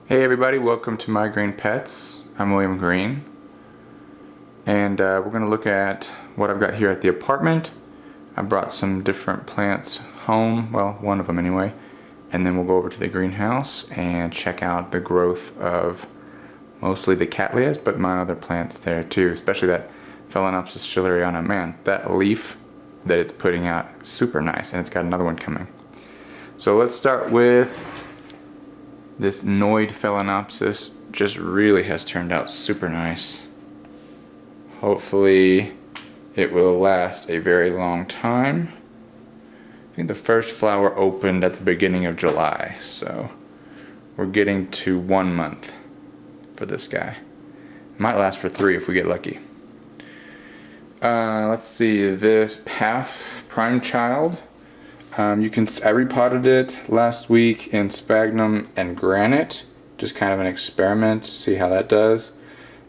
Hey everybody, welcome to My Green Pets. I'm William Green, and we're going to look at what I've got here at the apartment. I brought some different plants home, well, one of them anyway, and then we'll go over to the greenhouse and check out the growth of mostly the Cattleyas, but my other plants there too, especially that Phalaenopsis schilleriana. Man, that leaf that it's putting out, super nice, and it's got another one coming. So let's start with this Noid Phalaenopsis. Just really has turned out super nice. Hopefully it will last a very long time. I think the first flower opened at the beginning of July, so we're getting to 1 month for this guy. Might last for 3 if we get lucky. Let's see, this prime child. I repotted it last week in sphagnum and granite, just kind of an experiment to see how that does.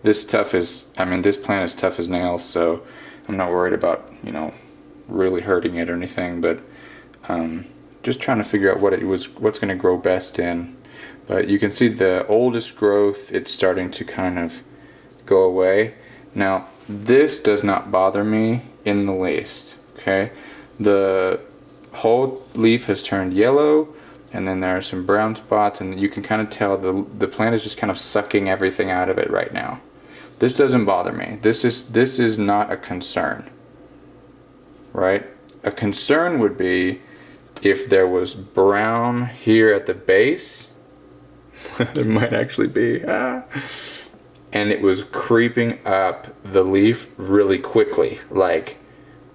This plant is tough as nails, so I'm not worried about, really hurting it or anything, but just trying to figure out what's going to grow best in. But you can see the oldest growth, it's starting to kind of go away. Now, this does not bother me in the least, okay? The whole leaf has turned yellow, and then there are some brown spots, and you can kind of tell the plant is just kind of sucking everything out of it right now. This doesn't bother me. This is not a concern, right? A concern would be if there was brown here at the base. There might actually be, and it was creeping up the leaf really quickly, like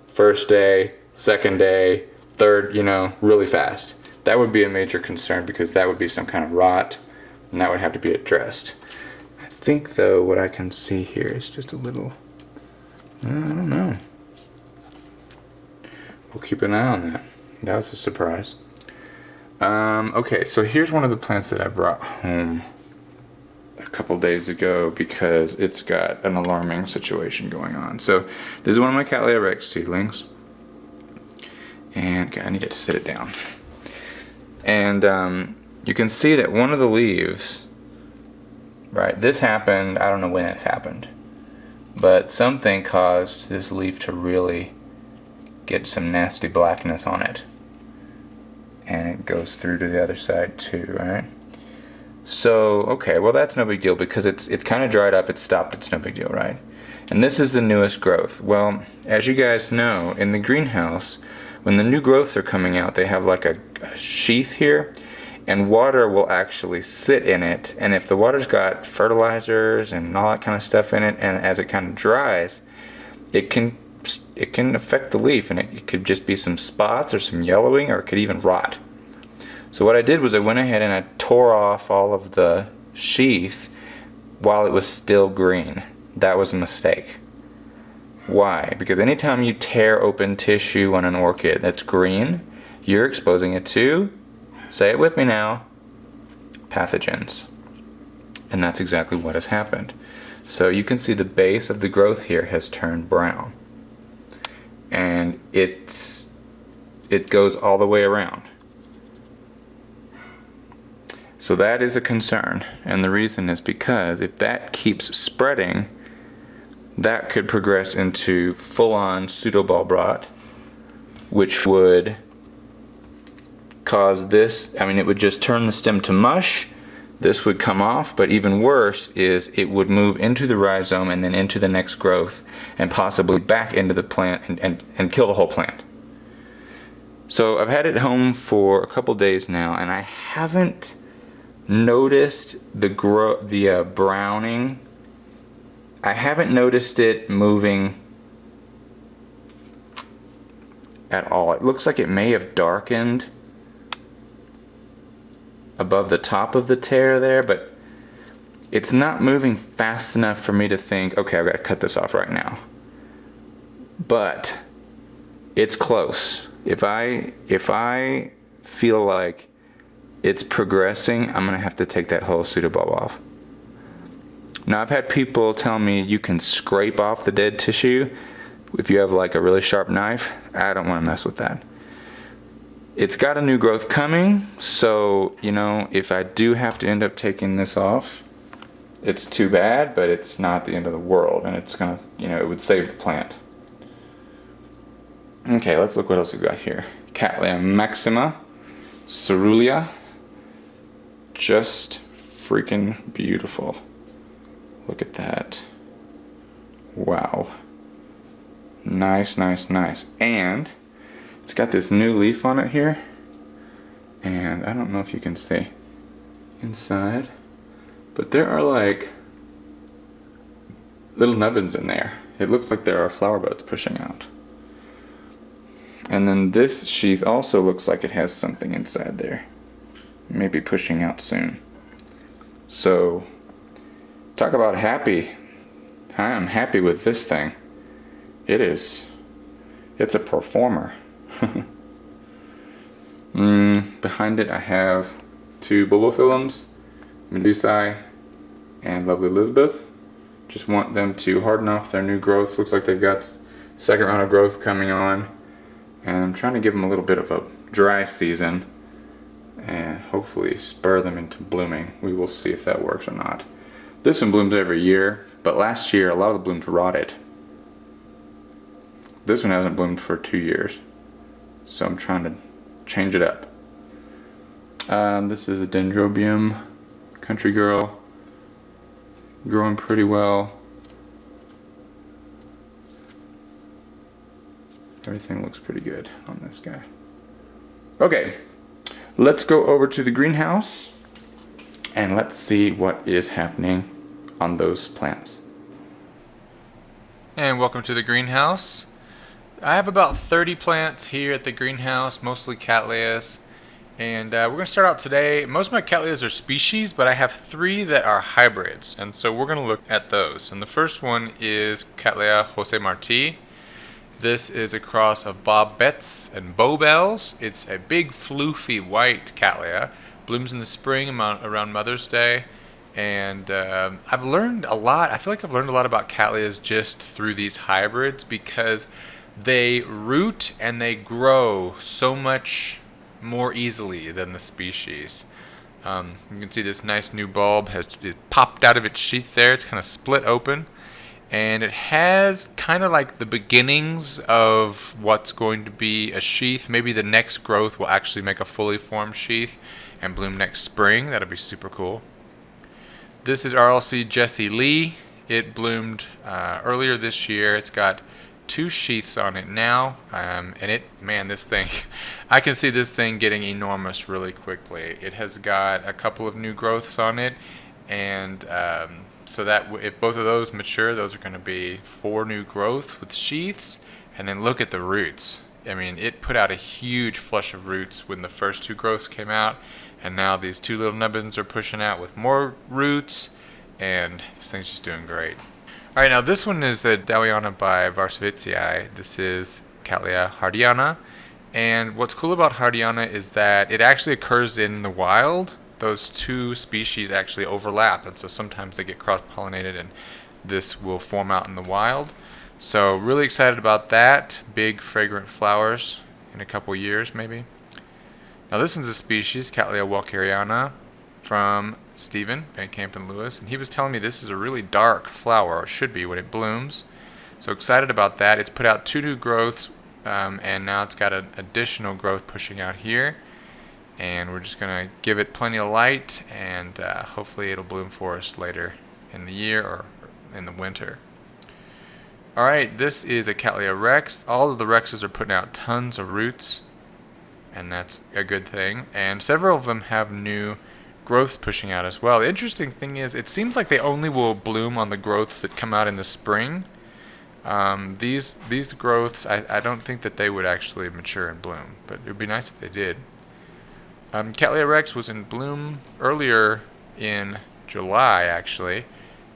first day, second day, third, really fast. That would be a major concern, because that would be some kind of rot, and that would have to be addressed. I think, though, what I can see here is just a little, I don't know. We'll keep an eye on that. That was a surprise. Okay, so here's one of the plants that I brought home a couple days ago because it's got an alarming situation going on. So this is one of my Cattleya rex seedlings. And okay, I need to sit it down. And you can see that one of the leaves, right, this happened, I don't know when this happened, but something caused this leaf to really get some nasty blackness on it. And it goes through to the other side too, right? So, okay, well that's no big deal because it's kind of dried up, it's stopped, it's no big deal, right? And this is the newest growth. Well, as you guys know, in the greenhouse, when the new growths are coming out, they have like a sheath here, and water will actually sit in it. And if the water's got fertilizers and all that kind of stuff in it, and as it kind of dries, it can affect the leaf, and it could just be some spots or some yellowing, or it could even rot. So what I did was I went ahead and I tore off all of the sheath while it was still green. That was a mistake. Why? Because anytime you tear open tissue on an orchid that's green, you're exposing it to, say it with me now, pathogens. And that's exactly what has happened. So you can see the base of the growth here has turned brown. And it goes all the way around. So that is a concern. And the reason is because if that keeps spreading, that could progress into full-on pseudobulb rot, which would cause this, it would just turn the stem to mush. This would come off, but even worse is it would move into the rhizome and then into the next growth and possibly back into the plant and kill the whole plant. So I've had it home for a couple days now, and I haven't noticed the browning. I haven't noticed it moving at all. It looks like it may have darkened above the top of the tear there, but it's not moving fast enough for me to think, okay, I've got to cut this off right now. But it's close. If I feel like it's progressing, I'm going to have to take that whole pseudobulb off. Now, I've had people tell me you can scrape off the dead tissue if you have like a really sharp knife. I don't want to mess with that. It's got a new growth coming, so, you know, if I do have to end up taking this off, it's too bad, but it's not the end of the world, and it's gonna, you know, it would save the plant. Okay, let's look what else we got here. Cattleya maxima, cærulea. Just freaking beautiful. Look at that. Wow. Nice, nice, nice. And it's got this new leaf on it here. And I don't know if you can see inside, but there are like little nubbins in there. It looks like there are flower buds pushing out. And then this sheath also looks like it has something inside there. Maybe pushing out soon. So, talk about happy. I am happy with this thing. It's a performer. Behind it I have 2 Bulbophyllums, medusae, and lovely Elizabeth. Just want them to harden off their new growths. Looks like they've got second round of growth coming on. And I'm trying to give them a little bit of a dry season and hopefully spur them into blooming. We will see if that works or not. This one blooms every year, but last year a lot of the blooms rotted. This one hasn't bloomed for 2 years, so I'm trying to change it up. This is a Dendrobium, country girl, growing pretty well. Everything looks pretty good on this guy. Okay, let's go over to the greenhouse and let's see what is happening on those plants. And welcome to the greenhouse. I have about 30 plants here at the greenhouse, mostly Cattleyas. And we're going to start out today. Most of my Cattleyas are species, but I have 3 that are hybrids. And so we're going to look at those. And the first one is Cattleya Jose Marti. This is a cross of Bobbettes and Bobels. It's a big, floofy white Cattleya. Blooms in the spring around Mother's Day. And I've learned a lot. I feel like I've learned a lot about Cattleyas just through these hybrids because they root and they grow so much more easily than the species. You can see this nice new bulb has popped out of its sheath there. It's kind of split open. And it has kind of like the beginnings of what's going to be a sheath. Maybe the next growth will actually make a fully formed sheath and bloom next spring. That'll be super cool. This is RLC Jessie Lee. It bloomed earlier this year. It's got 2 sheaths on it now. And this thing, I can see this thing getting enormous really quickly. It has got a couple of new growths on it. And so that if both of those mature, those are going to be 4 new growths with sheaths. And then look at the roots. I mean, it put out a huge flush of roots when the first 2 growths came out. And now these 2 little nubbins are pushing out with more roots. And this thing's just doing great. Alright, now this one is a Dawiana by Varsovitzi. This is Cattleya hardiana. And what's cool about hardiana is that it actually occurs in the wild. Those 2 species actually overlap, and so sometimes they get cross-pollinated, and this will form out in the wild. So really excited about that. Big fragrant flowers in a couple years maybe. Now this one's a species, Cattleya walkeriana, from Stephen Van Camp and Lewis, and he was telling me this is a really dark flower, or should be when it blooms. So excited about that. It's put out 2 new growths, and now it's got an additional growth pushing out here. And we're just going to give it plenty of light, and hopefully it'll bloom for us later in the year or in the winter. Alright, this is a Cattleya rex. All of the rexes are putting out tons of roots, and that's a good thing. And several of them have new growths pushing out as well. The interesting thing is, it seems like they only will bloom on the growths that come out in the spring. These growths, I don't think that they would actually mature and bloom, but it would be nice if they did. Cattleya rex was in bloom earlier in July, actually,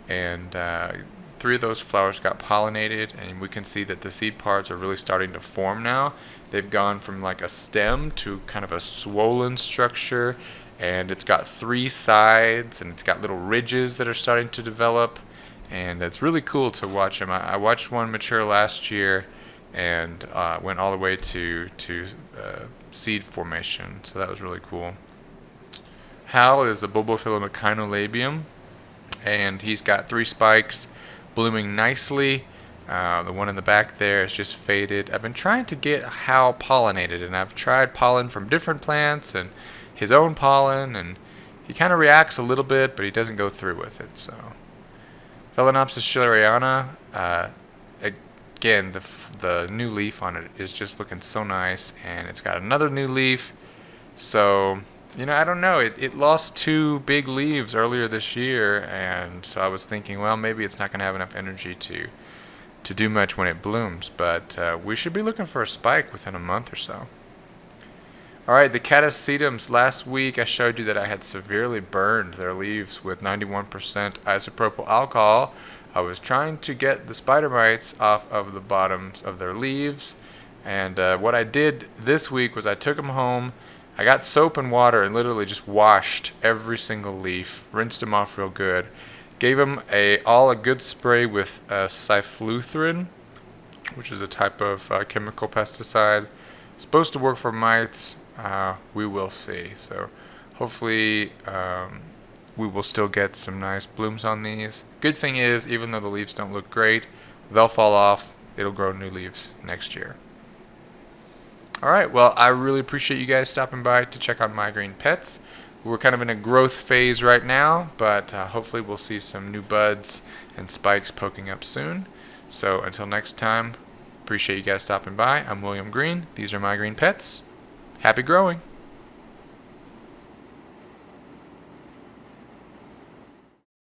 and 3 of those flowers got pollinated, and we can see that the seed pods are really starting to form now. They've gone from like a stem to kind of a swollen structure, and it's got 3 sides, and it's got little ridges that are starting to develop, and it's really cool to watch them. I watched one mature last year, and went all the way to seed formation, so that was really cool. Hal is a Bulbophyllum echinolabium, and he's got 3 spikes blooming nicely. The one in the back there is just faded. I've been trying to get Hal pollinated, and I've tried pollen from different plants and his own pollen, and he kind of reacts a little bit, but he doesn't go through with it. So, Phalaenopsis schilleriana, again, the new leaf on it is just looking so nice, and it's got another new leaf. So, I don't know. It lost 2 big leaves earlier this year, and so I was thinking, well, maybe it's not going to have enough energy to do much when it blooms, but we should be looking for a spike within a month or so. Alright, the Catasetums. Last week I showed you that I had severely burned their leaves with 91% isopropyl alcohol. I was trying to get the spider mites off of the bottoms of their leaves, and what I did this week was I took them home. I got soap and water and literally just washed every single leaf, rinsed them off real good. Gave them all a good spray with cyfluthrin, which is a type of chemical pesticide. It's supposed to work for mites. We will see. So hopefully we will still get some nice blooms on these. Good thing is, even though the leaves don't look great, they'll fall off. It'll grow new leaves next year. Alright, well, I really appreciate you guys stopping by to check on my green pets. We're kind of in a growth phase right now, but hopefully we'll see some new buds and spikes poking up soon. So until next time, appreciate you guys stopping by. I'm William Green. These are my green pets. Happy growing!